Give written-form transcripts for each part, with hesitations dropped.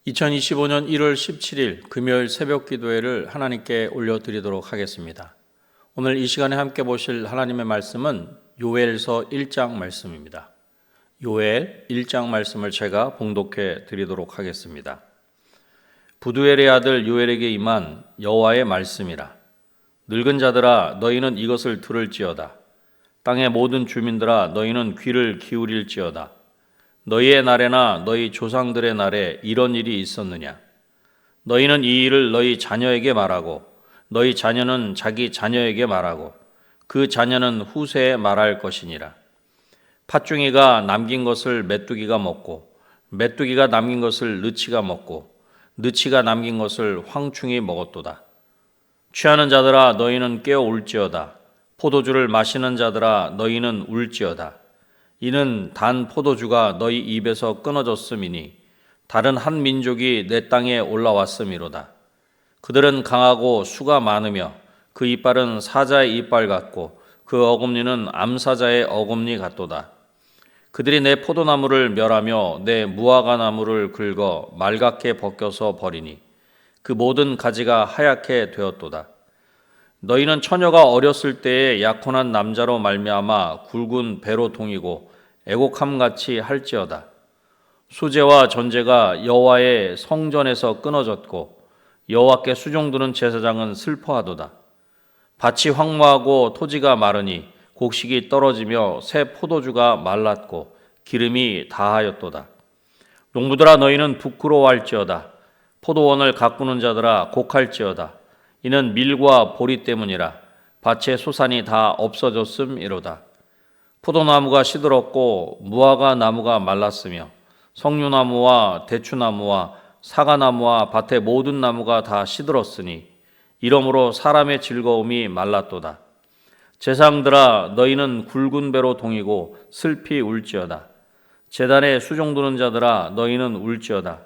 2025년 1월 17일 금요일 새벽 기도회를 하나님께 올려드리도록 하겠습니다. 오늘 이 시간에 함께 보실 하나님의 말씀은 요엘서 1장 말씀입니다. 요엘 1장 말씀을 제가 봉독해 드리도록 하겠습니다. 부두엘의 아들 요엘에게 임한 여호와의 말씀이라. 늙은 자들아 너희는 이것을 들을지어다. 땅의 모든 주민들아 너희는 귀를 기울일지어다. 너희의 날에나 너희 조상들의 날에 이런 일이 있었느냐? 너희는 이 일을 너희 자녀에게 말하고 너희 자녀는 자기 자녀에게 말하고 그 자녀는 후세에 말할 것이니라. 팥중이가 남긴 것을 메뚜기가 먹고 메뚜기가 남긴 것을 느치가 먹고 느치가 남긴 것을 황충이 먹었도다. 취하는 자들아 너희는 깨어 울지어다. 포도주를 마시는 자들아 너희는 울지어다. 이는 단 포도주가 너희 입에서 끊어졌음이니 다른 한 민족이 내 땅에 올라왔음이로다. 그들은 강하고 수가 많으며 그 이빨은 사자의 이빨 같고 그 어금니는 암사자의 어금니 같도다. 그들이 내 포도나무를 멸하며 내 무화과 나무를 긁어 말갛게 벗겨서 버리니 그 모든 가지가 하얗게 되었도다. 너희는 처녀가 어렸을 때에 약혼한 남자로 말미암아 굵은 배로 동이고 애곡함같이 할지어다. 수제와 전제가 여호와의 성전에서 끊어졌고 여호와께 수종드는 제사장은 슬퍼하도다. 밭이 황무하고 토지가 마르니 곡식이 떨어지며 새 포도주가 말랐고 기름이 다하였도다. 농부들아 너희는 부끄러워할지어다. 포도원을 가꾸는 자들아 곡할지어다. 이는 밀과 보리 때문이라. 밭의 소산이 다 없어졌음이로다. 포도나무가 시들었고 무화과 나무가 말랐으며 석류나무와 대추나무와 사과나무와 밭의 모든 나무가 다 시들었으니 이러므로 사람의 즐거움이 말랐도다. 제사장들아 너희는 굵은 배로 동이고 슬피 울지어다. 제단에 수종드는 자들아 너희는 울지어다.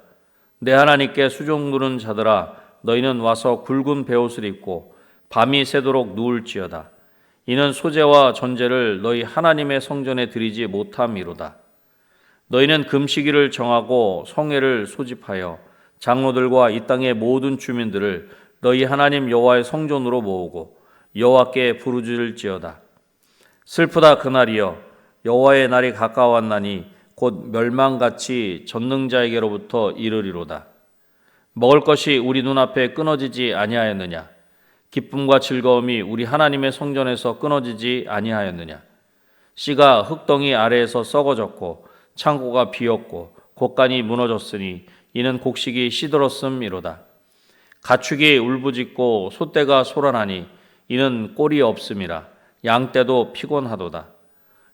내 하나님께 수종드는 자들아 너희는 와서 굵은 베옷을 입고 밤이 새도록 누울지어다. 이는 소제와 전제를 너희 하나님의 성전에 드리지 못함이로다. 너희는 금식일을 정하고 성회를 소집하여 장로들과 이 땅의 모든 주민들을 너희 하나님 여호와의 성전으로 모으고 여호와께 부르짖을지어다. 슬프다 그날이여. 여호와의 날이 가까웠나니 곧 멸망같이 전능자에게로부터 이르리로다. 먹을 것이 우리 눈앞에 끊어지지 아니하였느냐? 기쁨과 즐거움이 우리 하나님의 성전에서 끊어지지 아니하였느냐? 씨가 흙덩이 아래에서 썩어졌고 창고가 비었고 곡간이 무너졌으니 이는 곡식이 시들었음이로다. 가축이 울부짖고 소떼가 소란하니 이는 꼴이 없음이라. 양떼도 피곤하도다.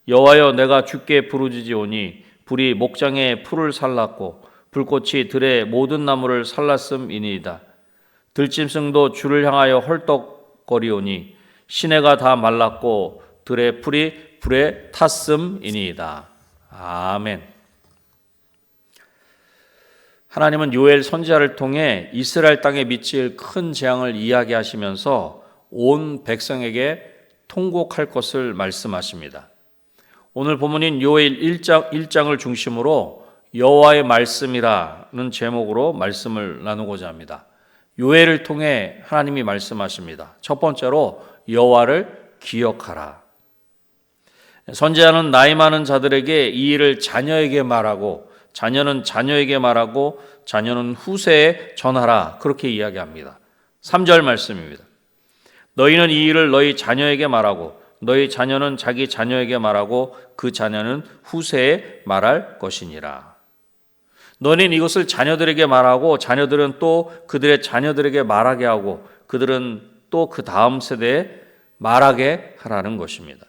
여호와여 내가 주께 부르짖으오니 불이 목장에 풀을 살랐고 불꽃이 들의 모든 나무를 살랐음이니이다. 들짐승도 주를 향하여 헐떡거리오니 시내가 다 말랐고 들의 풀이 불에 탔음이니이다. 아멘. 하나님은 요엘 선지자를 통해 이스라엘 땅에 미칠 큰 재앙을 이야기하시면서 온 백성에게 통곡할 것을 말씀하십니다. 오늘 본문인 요엘 1장을 중심으로 여호와의 말씀이라는 제목으로 말씀을 나누고자 합니다. 요엘을 통해 하나님이 말씀하십니다. 첫 번째로 여호와를 기억하라. 선지자는 나이 많은 자들에게 이 일을 자녀에게 말하고 자녀는 자녀에게 말하고 자녀는 후세에 전하라 그렇게 이야기합니다. 3절 말씀입니다. 너희는 이 일을 너희 자녀에게 말하고 너희 자녀는 자기 자녀에게 말하고 그 자녀는 후세에 말할 것이니라. 너희는 이것을 자녀들에게 말하고 자녀들은 또 그들의 자녀들에게 말하게 하고 그들은 또 그 다음 세대에 말하게 하라는 것입니다.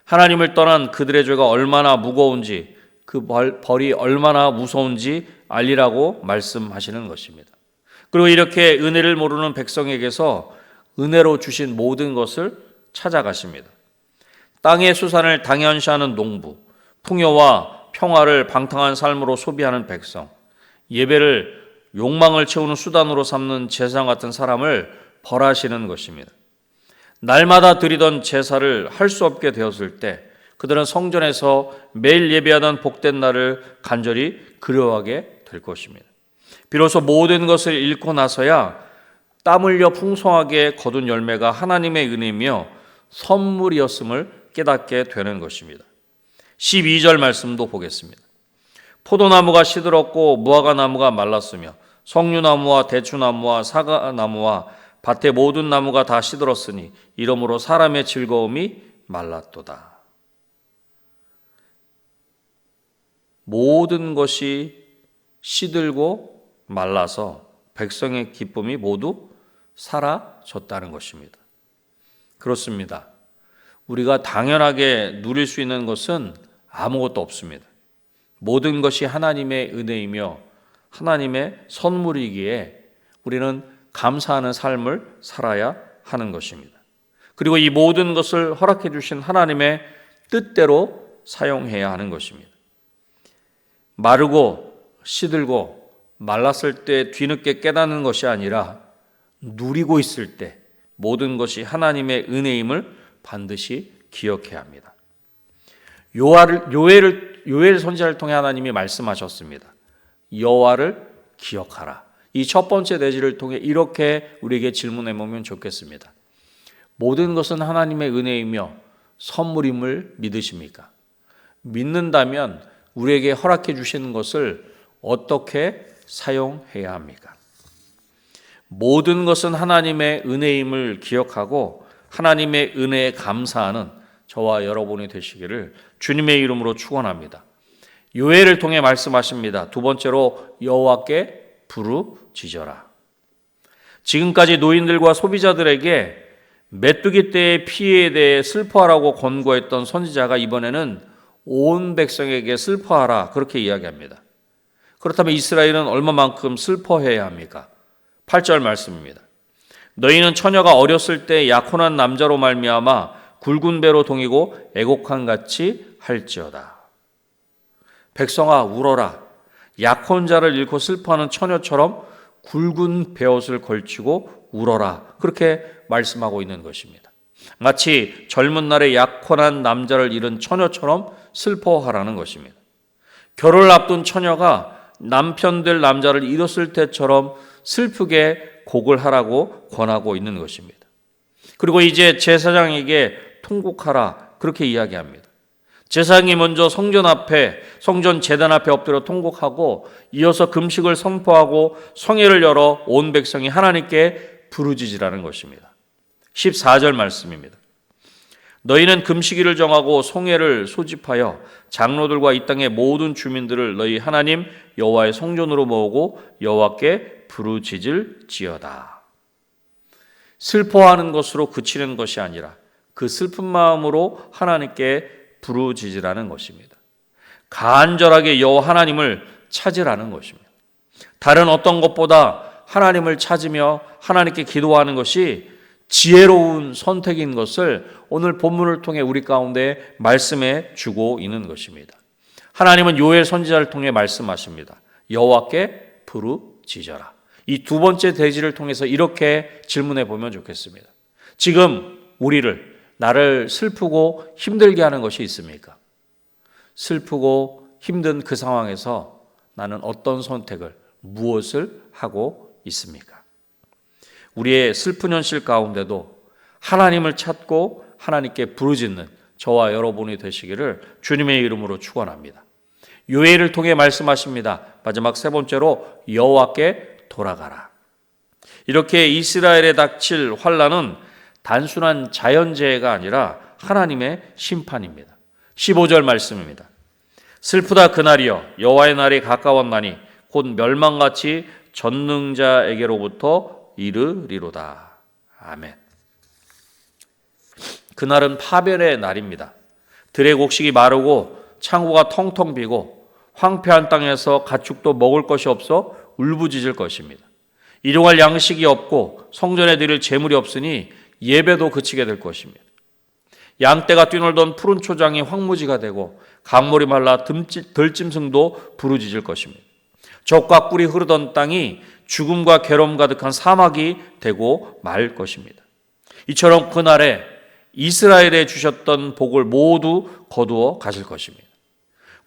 하나님을 떠난 그들의 죄가 얼마나 무거운지 그 벌이 얼마나 무서운지 알리라고 말씀하시는 것입니다. 그리고 이렇게 은혜를 모르는 백성에게서 은혜로 주신 모든 것을 찾아가십니다. 땅의 수산을 당연시하는 농부, 풍요와 평화를 방탕한 삶으로 소비하는 백성, 예배를 욕망을 채우는 수단으로 삼는 제사장 같은 사람을 벌하시는 것입니다. 날마다 드리던 제사를 할 수 없게 되었을 때 그들은 성전에서 매일 예배하던 복된 날을 간절히 그리워하게 될 것입니다. 비로소 모든 것을 잃고 나서야 땀 흘려 풍성하게 거둔 열매가 하나님의 은혜이며 선물이었음을 깨닫게 되는 것입니다. 12절 말씀도 보겠습니다. 포도나무가 시들었고 무화과나무가 말랐으며 석류나무와 대추나무와 사과나무와 밭의 모든 나무가 다 시들었으니 이러므로 사람의 즐거움이 말랐도다. 모든 것이 시들고 말라서 백성의 기쁨이 모두 사라졌다는 것입니다. 그렇습니다. 우리가 당연하게 누릴 수 있는 것은 아무것도 없습니다. 모든 것이 하나님의 은혜이며 하나님의 선물이기에 우리는 감사하는 삶을 살아야 하는 것입니다. 그리고 이 모든 것을 허락해 주신 하나님의 뜻대로 사용해야 하는 것입니다. 마르고 시들고 말랐을 때 뒤늦게 깨닫는 것이 아니라 누리고 있을 때 모든 것이 하나님의 은혜임을 반드시 기억해야 합니다. 요엘 선지자를 통해 하나님이 말씀하셨습니다. 여호와를 기억하라. 이 첫 번째 내지를 통해 이렇게 우리에게 질문해 보면 좋겠습니다. 모든 것은 하나님의 은혜이며 선물임을 믿으십니까? 믿는다면 우리에게 허락해 주시는 것을 어떻게 사용해야 합니까? 모든 것은 하나님의 은혜임을 기억하고 하나님의 은혜에 감사하는 저와 여러분이 되시기를 주님의 이름으로 축원합니다. 요엘을 통해 말씀하십니다. 두 번째로 여호와께 부르짖어라. 지금까지 노인들과 소비자들에게 메뚜기 떼의 피해에 대해 슬퍼하라고 권고했던 선지자가 이번에는 온 백성에게 슬퍼하라 그렇게 이야기합니다. 그렇다면 이스라엘은 얼마만큼 슬퍼해야 합니까? 8절 말씀입니다. 너희는 처녀가 어렸을 때 약혼한 남자로 말미암아 굵은 배로 동이고 애곡한 같이 할지어다. 백성아 울어라. 약혼자를 잃고 슬퍼하는 처녀처럼 굵은 베옷을 걸치고 울어라. 그렇게 말씀하고 있는 것입니다. 마치 젊은 날에 약혼한 남자를 잃은 처녀처럼 슬퍼하라는 것입니다. 결혼을 앞둔 처녀가 남편 될 남자를 잃었을 때처럼 슬프게 곡을 하라고 권하고 있는 것입니다. 그리고 이제 제사장에게 통곡하라 그렇게 이야기합니다. 제사장이 먼저 성전 제단 앞에 엎드려 통곡하고 이어서 금식을 선포하고 성회를 열어 온 백성이 하나님께 부르짖으라는 것입니다. 14절 말씀입니다. 너희는 금식일을 정하고 성회를 소집하여 장로들과 이 땅의 모든 주민들을 너희 하나님 여호와의 성전으로 모으고 여호와께 부르짖을지어다. 슬퍼하는 것으로 그치는 것이 아니라 그 슬픈 마음으로 하나님께 부르짖으라는 것입니다. 간절하게 여호와 하나님을 찾으라는 것입니다. 다른 어떤 것보다 하나님을 찾으며 하나님께 기도하는 것이 지혜로운 선택인 것을 오늘 본문을 통해 우리 가운데 말씀해 주고 있는 것입니다. 하나님은 요엘 선지자를 통해 말씀하십니다. 여호와께 부르짖어라. 이 두 번째 대지를 통해서 이렇게 질문해 보면 좋겠습니다. 지금 나를 슬프고 힘들게 하는 것이 있습니까? 슬프고 힘든 그 상황에서 나는 어떤 선택을, 무엇을 하고 있습니까? 우리의 슬픈 현실 가운데도 하나님을 찾고 하나님께 부르짖는 저와 여러분이 되시기를 주님의 이름으로 축원합니다. 요엘을 통해 말씀하십니다. 마지막 세 번째로 여호와께 돌아가라. 이렇게 이스라엘에 닥칠 환난은 단순한 자연재해가 아니라 하나님의 심판입니다. 15절 말씀입니다. 슬프다 그날이여 여호와의 날이 가까웠나니 곧 멸망같이 전능자에게로부터 이르리로다. 아멘. 그날은 파멸의 날입니다. 들의 곡식이 마르고 창고가 텅텅 비고 황폐한 땅에서 가축도 먹을 것이 없어 울부짖을 것입니다. 일용할 양식이 없고 성전에 드릴 재물이 없으니 예배도 그치게 될 것입니다. 양떼가 뛰놀던 푸른 초장이 황무지가 되고 강물이 말라 들짐승도 부르짖을 것입니다. 젖과 꿀이 흐르던 땅이 죽음과 괴로움 가득한 사막이 되고 말 것입니다. 이처럼 그날에 이스라엘에 주셨던 복을 모두 거두어 가실 것입니다.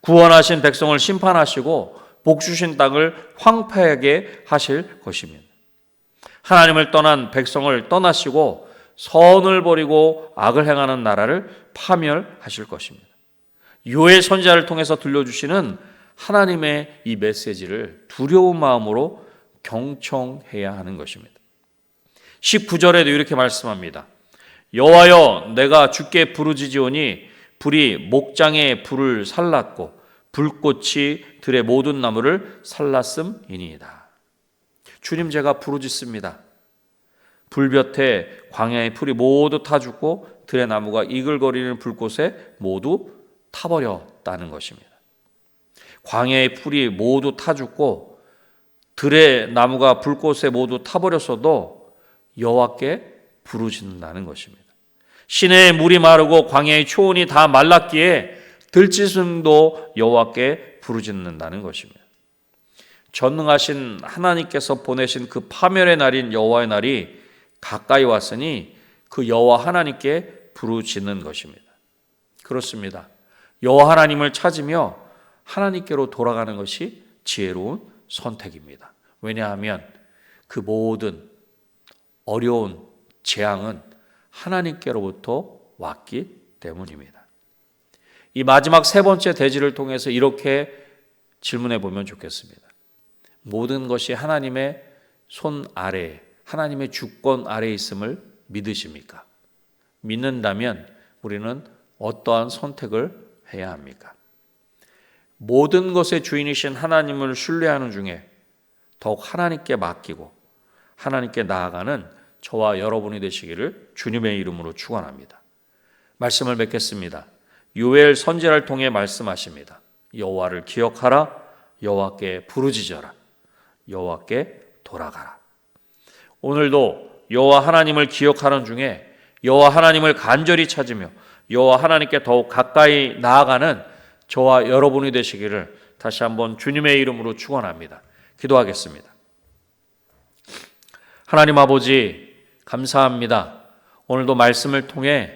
구원하신 백성을 심판하시고 복 주신 땅을 황폐하게 하실 것입니다. 하나님을 떠난 백성을 떠나시고 선을 버리고 악을 행하는 나라를 파멸하실 것입니다. 요엘 선지자를 통해서 들려주시는 하나님의 이 메시지를 두려운 마음으로 경청해야 하는 것입니다. 19절에도 이렇게 말씀합니다. 여호와여, 내가 주께 부르짖으오니 불이 목장의 불을 살랐고 불꽃이 들의 모든 나무를 살랐음이니이다. 주님, 제가 부르짖습니다. 불볕에 광야의 풀이 모두 타 죽고 들의 나무가 이글거리는 불꽃에 모두 타버렸다는 것입니다. 광야의 풀이 모두 타 죽고 들의 나무가 불꽃에 모두 타버렸어도 여호와께 부르짖는다는 것입니다. 시내의 물이 마르고 광야의 초원이 다 말랐기에 들짐승도 여호와께 부르짖는다는 것입니다. 전능하신 하나님께서 보내신 그 파멸의 날인 여호와의 날이 가까이 왔으니 그 여호와 하나님께 부르짖는 것입니다. 그렇습니다. 여호와 하나님을 찾으며 하나님께로 돌아가는 것이 지혜로운 선택입니다. 왜냐하면 그 모든 어려운 재앙은 하나님께로부터 왔기 때문입니다. 이 마지막 세 번째 대지를 통해서 이렇게 질문해 보면 좋겠습니다. 모든 것이 하나님의 손 아래, 하나님의 주권 아래에 있음을 믿으십니까? 믿는다면 우리는 어떠한 선택을 해야 합니까? 모든 것의 주인이신 하나님을 신뢰하는 중에 더욱 하나님께 맡기고 하나님께 나아가는 저와 여러분이 되시기를 주님의 이름으로 축원합니다. 말씀을 맺겠습니다. 요엘 선지자를 통해 말씀하십니다. 여호와를 기억하라, 여호와께 부르짖어라, 여호와께 돌아가라. 오늘도 여호와 하나님을 기억하는 중에 여호와 하나님을 간절히 찾으며 여호와 하나님께 더욱 가까이 나아가는 저와 여러분이 되시기를 다시 한번 주님의 이름으로 축원합니다. 기도하겠습니다. 하나님 아버지, 감사합니다. 오늘도 말씀을 통해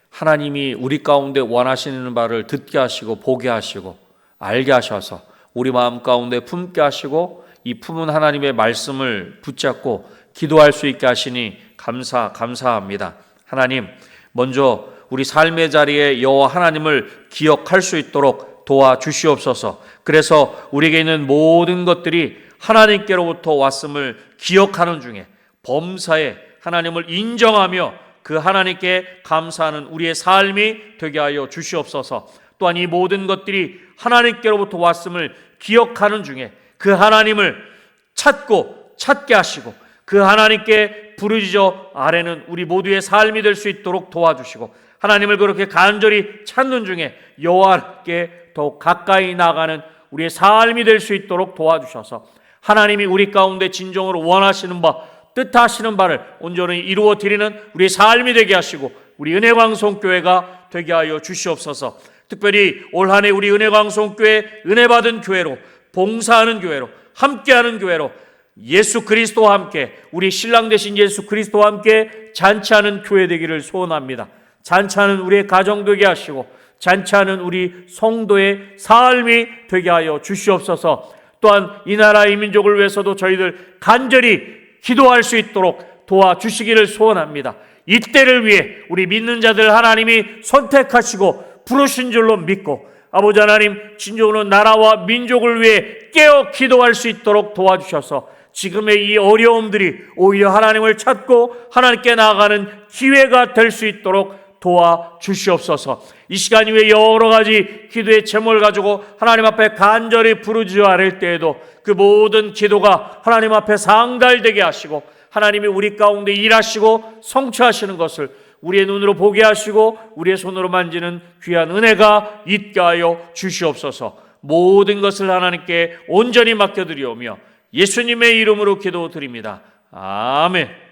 하나님이 우리 가운데 원하시는 바를 듣게 하시고 보게 하시고 알게 하셔서 우리 마음 가운데 품게 하시고 이 품은 하나님의 말씀을 붙잡고 기도할 수 있게 하시니 감사합니다. 하나님, 먼저 우리 삶의 자리에 여호와 하나님을 기억할 수 있도록 도와주시옵소서. 그래서 우리에게 있는 모든 것들이 하나님께로부터 왔음을 기억하는 중에 범사에 하나님을 인정하며 그 하나님께 감사하는 우리의 삶이 되게 하여 주시옵소서. 또한 이 모든 것들이 하나님께로부터 왔음을 기억하는 중에 그 하나님을 찾게 하시고 그 하나님께 부르짖어 아뢰는 우리 모두의 삶이 될 수 있도록 도와주시고 하나님을 그렇게 간절히 찾는 중에 여호와께 더욱 가까이 나가는 우리의 삶이 될 수 있도록 도와주셔서 하나님이 우리 가운데 진정으로 원하시는 바 뜻하시는 바를 온전히 이루어 드리는 우리의 삶이 되게 하시고 우리 은혜광송교회가 되게 하여 주시옵소서. 특별히 올 한 해 우리 은혜광송교회 은혜받은 교회로 봉사하는 교회로 함께하는 교회로 예수 그리스도와 함께 우리 신랑 되신 예수 그리스도와 함께 잔치하는 교회 되기를 소원합니다. 잔치하는 우리의 가정 되게 하시고 잔치하는 우리 성도의 삶이 되게 하여 주시옵소서. 또한 이 나라 이 민족을 위해서도 저희들 간절히 기도할 수 있도록 도와주시기를 소원합니다. 이때를 위해 우리 믿는 자들 하나님이 선택하시고 부르신 줄로 믿고 아버지 하나님 진정으로 나라와 민족을 위해 깨어 기도할 수 있도록 도와주셔서 지금의 이 어려움들이 오히려 하나님을 찾고 하나님께 나아가는 기회가 될 수 있도록 도와주시옵소서. 이 시간 이후에 여러 가지 기도의 제목을 가지고 하나님 앞에 간절히 부르짖어 아랠 때에도 그 모든 기도가 하나님 앞에 상달되게 하시고 하나님이 우리 가운데 일하시고 성취하시는 것을 우리의 눈으로 보게 하시고 우리의 손으로 만지는 귀한 은혜가 있게 하여 주시옵소서. 모든 것을 하나님께 온전히 맡겨드리오며 예수님의 이름으로 기도드립니다. 아멘.